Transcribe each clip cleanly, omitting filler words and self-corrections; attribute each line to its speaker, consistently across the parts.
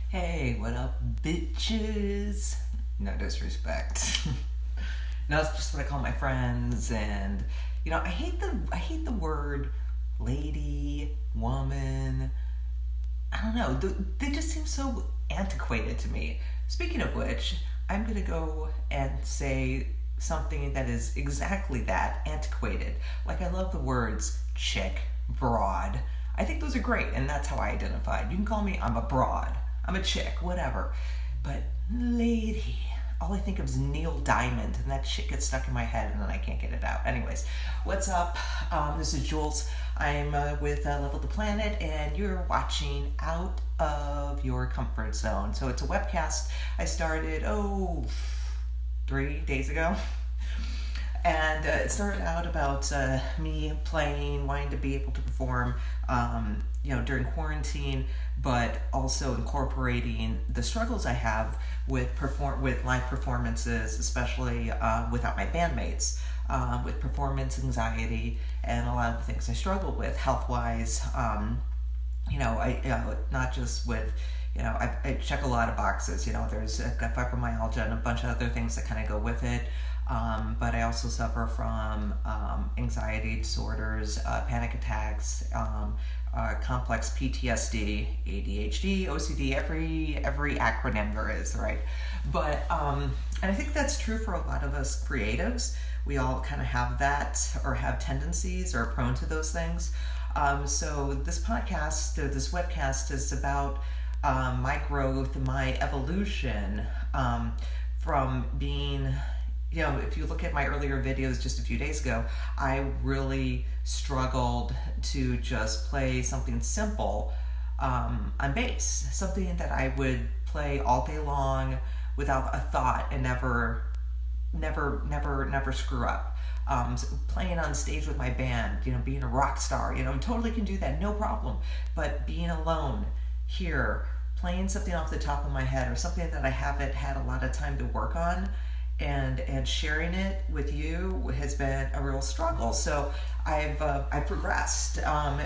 Speaker 1: Hey, what up, bitches? No disrespect. No, it's just what I call my friends, and I hate the word lady, woman. I don't know. They just seem so antiquated to me. Speaking of which, I'm gonna go and say something that is exactly that, antiquated. Like, I love the words chick, broad. I think those are great, and that's how I identified. You can call me, I'm a broad, I'm a chick, whatever. But lady, all I think of is Neil Diamond, and that shit gets stuck in my head, and then I can't get it out. Anyways, what's up? This is Jules. I'm with Level the Planet, and you're watching Out of Your Comfort Zone. So it's a webcast I started, 3 days ago. And it started out about me playing, wanting to be able to perform, during quarantine, but also incorporating the struggles I have with live performances, especially without my bandmates, with performance anxiety and a lot of the things I struggle with health wise. Not just with I check a lot of boxes. I've got fibromyalgia and a bunch of other things that kind of go with it. But I also suffer from anxiety disorders, panic attacks, complex PTSD, ADHD, OCD, every acronym there is, right? But and I think that's true for a lot of us creatives. We all kind of have that, or have tendencies, or are prone to those things. So this podcast, or this webcast, is about my growth, my evolution from being, if you look at my earlier videos just a few days ago, I really struggled to just play something simple on bass, something that I would play all day long without a thought and never screw up. So playing on stage with my band, being a rock star, totally can do that, no problem. But being alone here, playing something off the top of my head, or something that I haven't had a lot of time to work on, and sharing it with you has been a real struggle. So I've progressed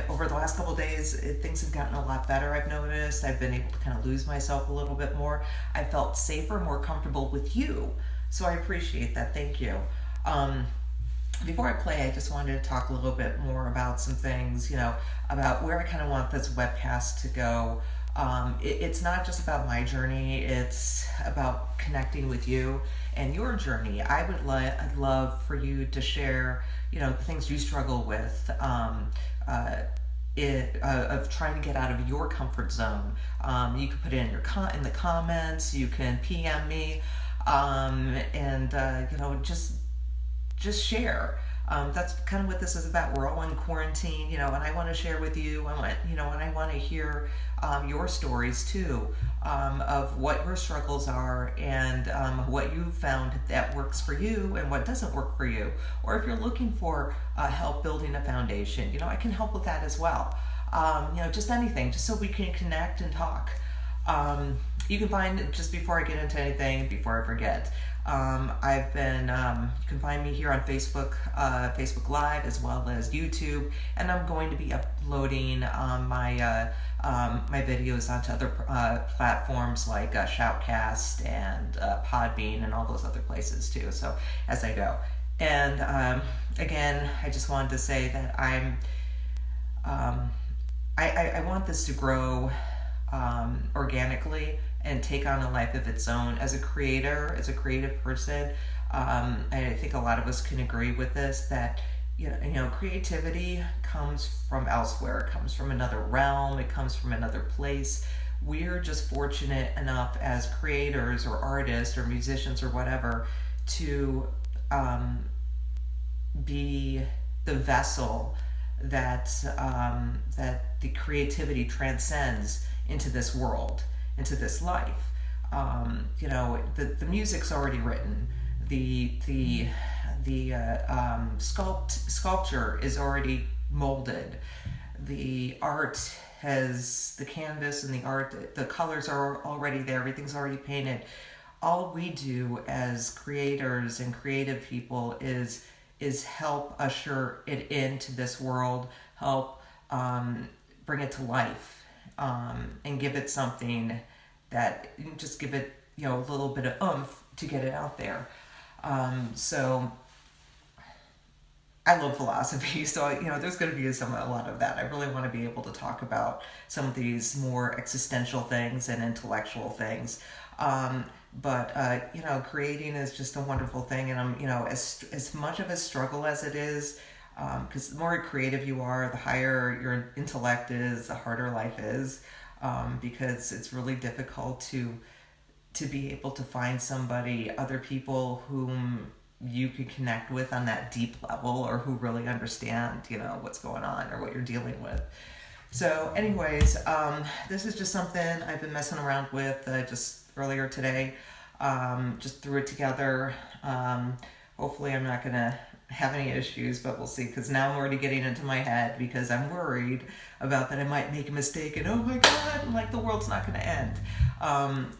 Speaker 1: over the last couple of days. Things have gotten a lot better. I've noticed I've been able to kind of lose myself a little bit more. I felt safer, more comfortable with you. So I appreciate that. Thank you. Before I play, I just wanted to talk a little bit more about some things, about where I kind of want this webcast to go. It's not just about my journey, it's about connecting with you and your journey. I'd love for you to share, the things you struggle with, of trying to get out of your comfort zone. You can put it in in the comments, you can PM me, and just share. That's kind of what this is about. We're all in quarantine, and I want to share with you. And I want to hear your stories too, of what your struggles are, and what you've found that works for you and what doesn't work for you. Or if you're looking for help building a foundation, I can help with that as well. Just anything, just so we can connect and talk. You can find, just before I get into anything, before I forget, I've been, you can find me here on Facebook, Facebook Live, as well as YouTube, and I'm going to be uploading my videos onto other platforms like Shoutcast and Podbean and all those other places too, so as I go. And again, I just wanted to say that I want this to grow organically and take on a life of its own. As a creator, as a creative person, I think a lot of us can agree with this, that creativity comes from elsewhere. It comes from another realm. It comes from another place. We're just fortunate enough as creators or artists or musicians or whatever to be the vessel that the creativity transcends into this world, into this life. The music's already written. The sculpture is already molded. The art has the canvas, and the art, the colors are already there. Everything's already painted. All we do as creators and creative people is help usher it into this world, help bring it to life, and give it something that just give it, a little bit of oomph to get it out there. So I love philosophy, so there's going to be a lot of that. I really want to be able to talk about some of these more existential things and intellectual things. But creating is just a wonderful thing, and I'm, as much of a struggle as it is, because the more creative you are, the higher your intellect is, the harder life is, because it's really difficult to be able to find other people whom you can connect with on that deep level, or who really understand, what's going on or what you're dealing with. So anyways, this is just something I've been messing around with just earlier today. Just threw it together. Hopefully I'm not going to have any issues, but we'll see, because now I'm already getting into my head, because I'm worried about that I might make a mistake and, oh my God, like the world's not going to end.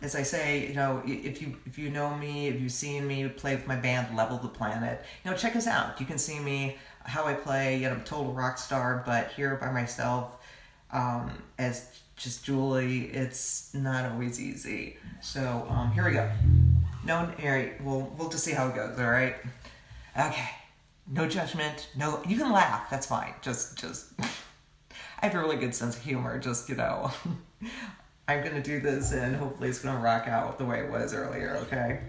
Speaker 1: As I say, if you know me, if you've seen me play with my band Level the Planet, check us out. You can see me, how I play, I'm a total rock star, but here by myself, as just Julie, it's not always easy. So here we go. All right, we'll just see how it goes. All right. Okay. No judgment. No, you can laugh. That's fine. Just. I have a really good sense of humor. Just I'm gonna do this, and hopefully it's gonna rock out the way it was earlier. Okay.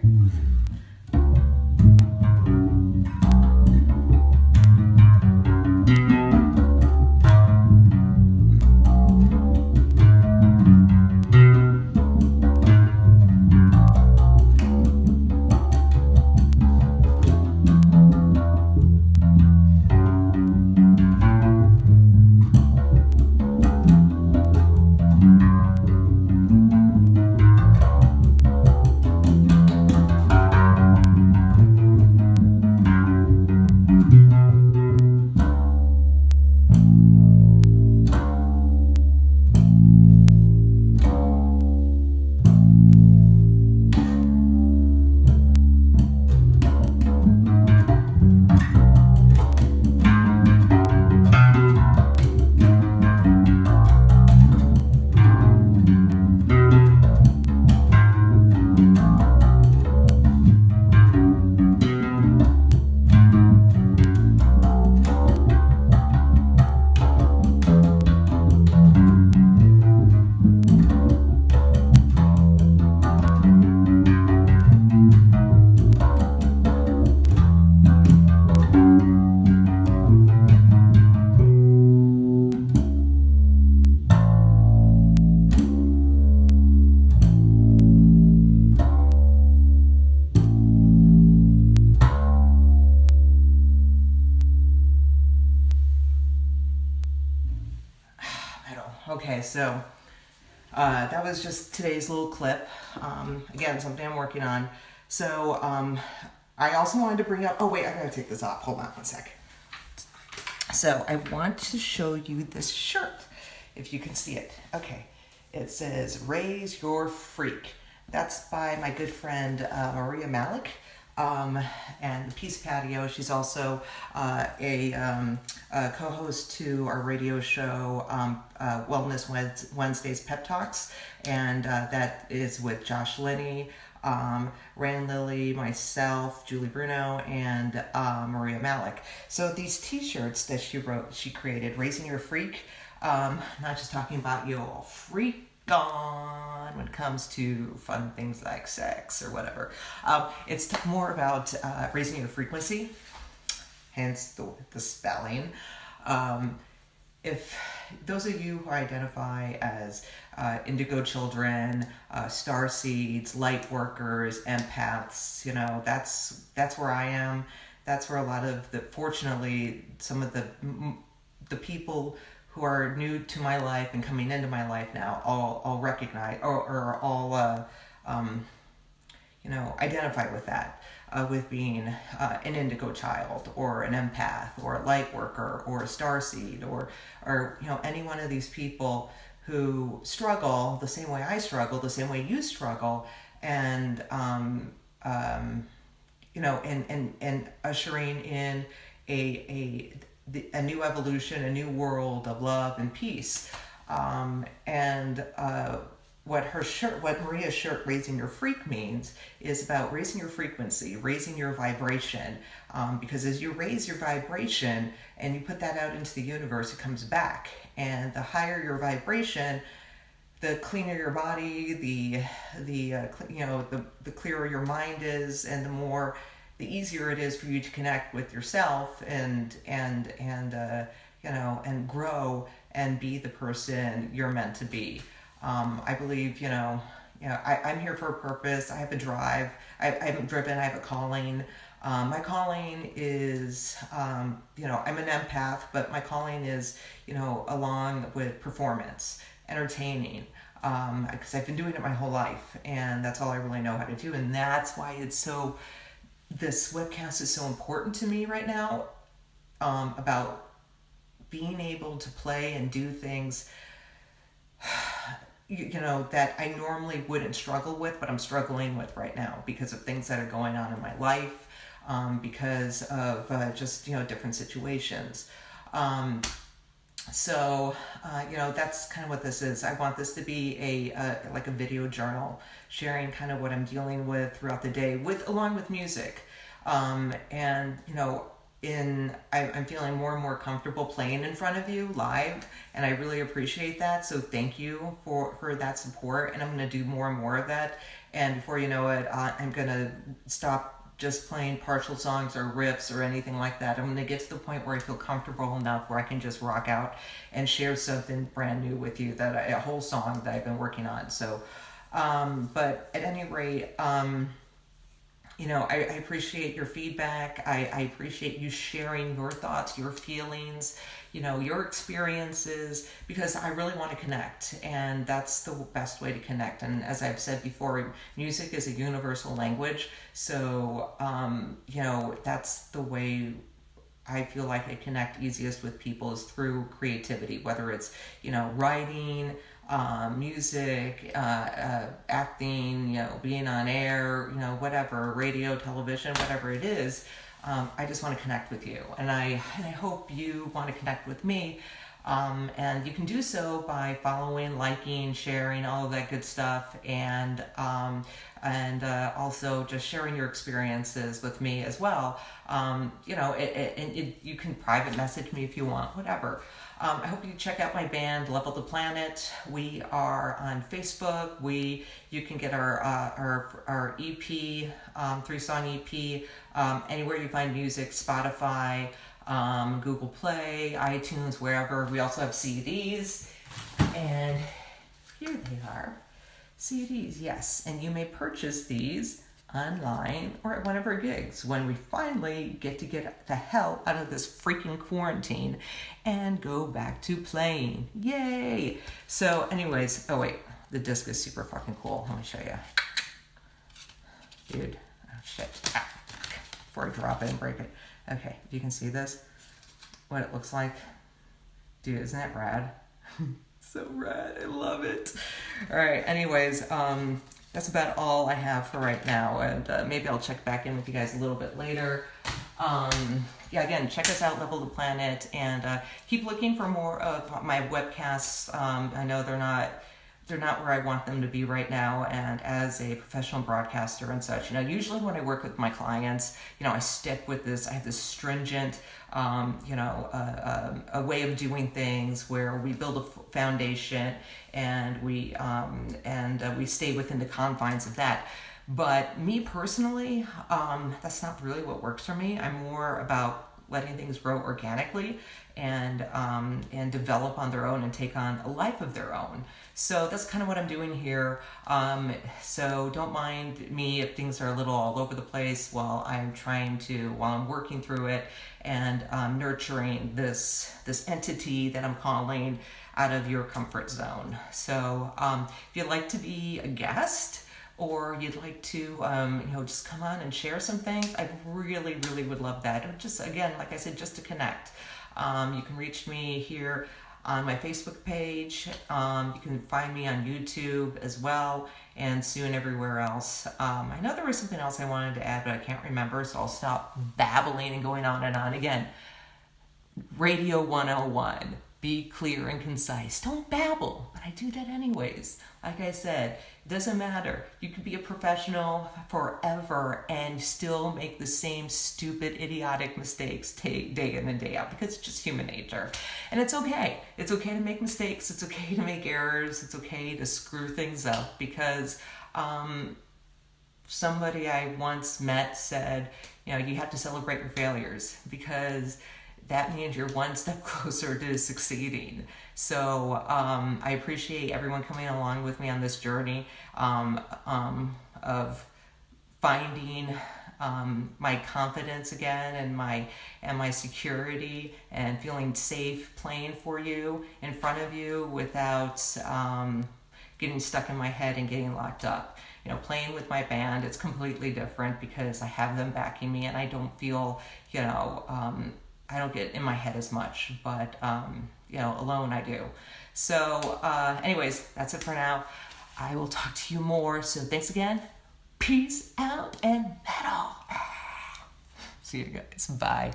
Speaker 1: Okay, so that was just today's little clip. Again, something I'm working on. So I also wanted to bring up, oh wait, I gotta take this off. Hold on one sec. So I want to show you this shirt, if you can see it. Okay, it says, "Raise Your Freak." That's by my good friend Maria Malik. And Peace Patio. She's also a co-host to our radio show, Wellness Wednesdays Pep Talks, and that is with Josh Linney, Rand Lilly, myself, Julie Bruno, and Maria Malik. So these t-shirts that she created, "Raising Your Freak," not just talking about your freak on when it comes to fun things like sex or whatever. It's more about raising your frequency, hence the spelling. If those of you who identify as indigo children, star seeds, light workers, empaths, that's where I am. That's where a lot of fortunately, some of the people who are new to my life and coming into my life now all recognize or all identify with that, with being an indigo child or an empath or a light worker or a starseed or any one of these people who struggle the same way I struggle, the same way you struggle, and and ushering in a new evolution, a new world of love and peace. what Maria's shirt, Raising Your Freak, means is about raising your frequency, raising your vibration. Because as you raise your vibration and you put that out into the universe, it comes back. And the higher your vibration, the cleaner your body, the clearer your mind is, and the easier it is for you to connect with yourself and grow and be the person you're meant to be. I believe, I'm here for a purpose. I have a drive. I'm driven. I have a calling. My calling is, I'm an empath, but my calling is, along with performance, entertaining, because I've been doing it my whole life, and that's all I really know how to do. And that's why this webcast is so important to me right now, about being able to play and do things that I normally wouldn't struggle with, but I'm struggling with right now because of things that are going on in my life, because of just different situations. So that's kind of what this is. I want this to be like a video journal, sharing kind of what I'm dealing with throughout the day, along with music. I'm feeling more and more comfortable playing in front of you live, and I really appreciate that. So thank you for that support, and I'm going to do more and more of that. And before you know it, I'm going to stop just playing partial songs or riffs or anything like that. I'm going to get to the point where I feel comfortable enough where I can just rock out and share something brand new with you, a whole song that I've been working on. So, but at any rate, I appreciate your feedback. I appreciate you sharing your thoughts, your feelings, your experiences, because I really want to connect, and that's the best way to connect. And as I've said before, music is a universal language. So, that's the way I feel like I connect easiest with people, is through creativity, whether it's, writing, music, acting, being on air, whatever, radio, television, whatever it is. I just want to connect with you, and I hope you want to connect with me. And you can do so by following, liking, sharing, all of that good stuff, and also just sharing your experiences with me as well. You can private message me if you want, whatever. I hope you check out my band, Level the Planet. We are on Facebook. You can get our EP, 3-song EP, anywhere you find music, Spotify, Google Play, iTunes, wherever. We also have CDs, and here they are. CDs, yes, and you may purchase these online or at one of our gigs when we finally get the hell out of this freaking quarantine and go back to playing. Yay! So anyways, oh wait, the disc is super fucking cool. Let me show you. Dude, oh shit. Before I drop it and break it. Okay, you can see this? What it looks like? Dude, isn't that rad? So rad, I love it. Alright, anyways, that's about all I have for right now, and maybe I'll check back in with you guys a little bit later. Again, check us out, Level the Planet, and keep looking for more of my webcasts. I know they're not where I want them to be right now, and as a professional broadcaster and such, usually when I work with my clients, I stick with this. I have this stringent, a way of doing things where we build a foundation and we stay within the confines of that. But me personally, that's not really what works for me. I'm more about letting things grow organically and develop on their own and take on a life of their own. So that's kind of what I'm doing here. So don't mind me if things are a little all over the place while I'm working through it and nurturing this entity that I'm calling out of your comfort zone. So if you'd like to be a guest, or you'd like to, just come on and share some things, I really, really would love that. Or just, again, like I said, just to connect. You can reach me here on my Facebook page. You can find me on YouTube as well, and soon everywhere else. I know there was something else I wanted to add, but I can't remember, so I'll stop babbling and going on and on. Again, Radio 101. Be clear and concise. Don't babble, but I do that anyways. Like I said, it doesn't matter. You could be a professional forever and still make the same stupid, idiotic mistakes day in and day out, because it's just human nature. And it's okay. It's okay to make mistakes. It's okay to make errors. It's okay to screw things up, because somebody I once met said, you have to celebrate your failures, because that means you're one step closer to succeeding. So I appreciate everyone coming along with me on this journey of finding my confidence again, and my security, and feeling safe playing for you, in front of you, without getting stuck in my head and getting locked up. Playing with my band, it's completely different, because I have them backing me, and I don't feel, I don't get in my head as much, but, alone I do. So, anyways, that's it for now. I will talk to you more. So thanks again. Peace out and metal. See you guys. Bye.